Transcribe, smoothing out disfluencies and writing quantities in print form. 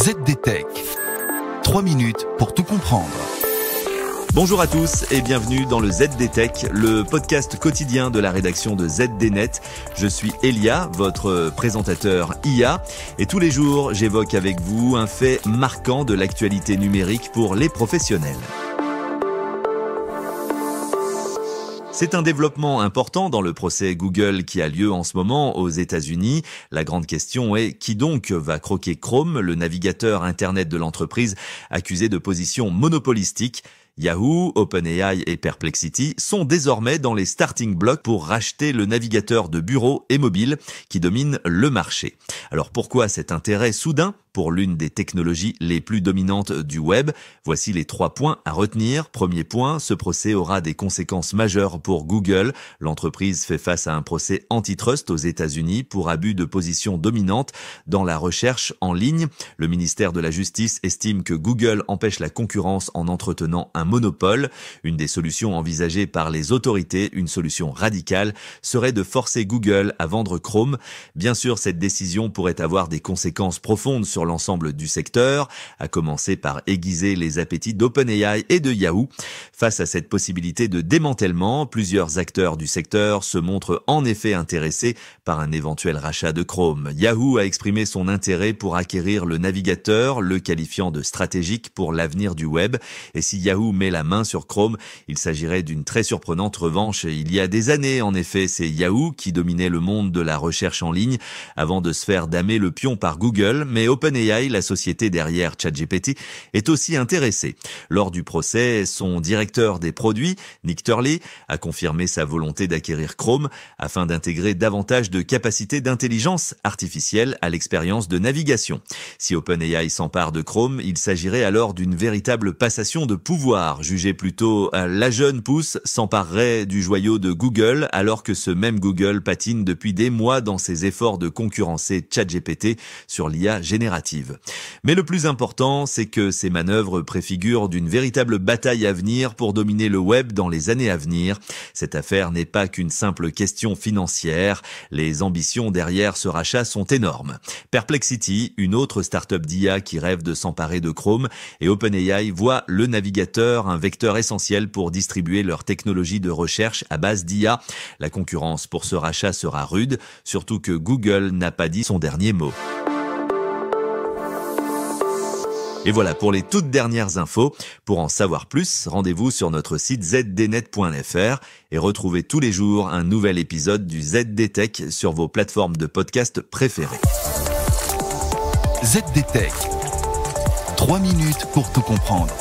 ZDTech. 3 minutes pour tout comprendre. Bonjour à tous et bienvenue dans le ZDTech, le podcast quotidien de la rédaction de ZDNet. Je suis Elia, votre présentateur IA, et tous les jours j'évoque avec vous un fait marquant de l'actualité numérique pour les professionnels. C'est un développement important dans le procès Google qui a lieu en ce moment aux États-Unis. La grande question est qui donc va croquer Chrome, le navigateur Internet de l'entreprise, accusé de position monopolistique. Yahoo, OpenAI et Perplexity sont désormais dans les starting blocks pour racheter le navigateur de bureau et mobile qui domine le marché. Alors pourquoi cet intérêt soudain pour l'une des technologies les plus dominantes du web? Voici les 3 points à retenir. Premier point, ce procès aura des conséquences majeures pour Google. L'entreprise fait face à un procès antitrust aux États-Unis pour abus de position dominante dans la recherche en ligne. Le ministère de la Justice estime que Google empêche la concurrence en entretenant un monopole. Une des solutions envisagées par les autorités, une solution radicale, serait de forcer Google à vendre Chrome. Bien sûr, cette décision pourrait avoir des conséquences profondes sur l'ensemble du secteur, à commencer par aiguiser les appétits d'OpenAI et de Yahoo. Face à cette possibilité de démantèlement, plusieurs acteurs du secteur se montrent en effet intéressés par un éventuel rachat de Chrome. Yahoo a exprimé son intérêt pour acquérir le navigateur, le qualifiant de stratégique pour l'avenir du web. Et si Yahoo met la main sur Chrome, il s'agirait d'une très surprenante revanche. Il y a des années, en effet, c'est Yahoo qui dominait le monde de la recherche en ligne avant de se faire damer le pion par Google, mais OpenAI, la société derrière ChatGPT, est aussi intéressée. Lors du procès, son directeur des produits, Nick Turley, a confirmé sa volonté d'acquérir Chrome afin d'intégrer davantage de capacités d'intelligence artificielle à l'expérience de navigation. Si OpenAI s'empare de Chrome, il s'agirait alors d'une véritable passation de pouvoir. Jugé plutôt, la jeune pousse s'emparerait du joyau de Google alors que ce même Google patine depuis des mois dans ses efforts de concurrencer ChatGPT sur l'IA générative. Mais le plus important, c'est que ces manœuvres préfigurent d'une véritable bataille à venir pour dominer le web dans les années à venir. Cette affaire n'est pas qu'une simple question financière. Les ambitions derrière ce rachat sont énormes. Perplexity, une autre start-up d'IA qui rêve de s'emparer de Chrome, et OpenAI voient le navigateur un vecteur essentiel pour distribuer leur technologie de recherche à base d'IA. La concurrence pour ce rachat sera rude, surtout que Google n'a pas dit son dernier mot. Et voilà pour les toutes dernières infos. Pour en savoir plus, rendez-vous sur notre site zdnet.fr et retrouvez tous les jours un nouvel épisode du ZDTech sur vos plateformes de podcast préférées. ZDTech. 3 minutes pour tout comprendre.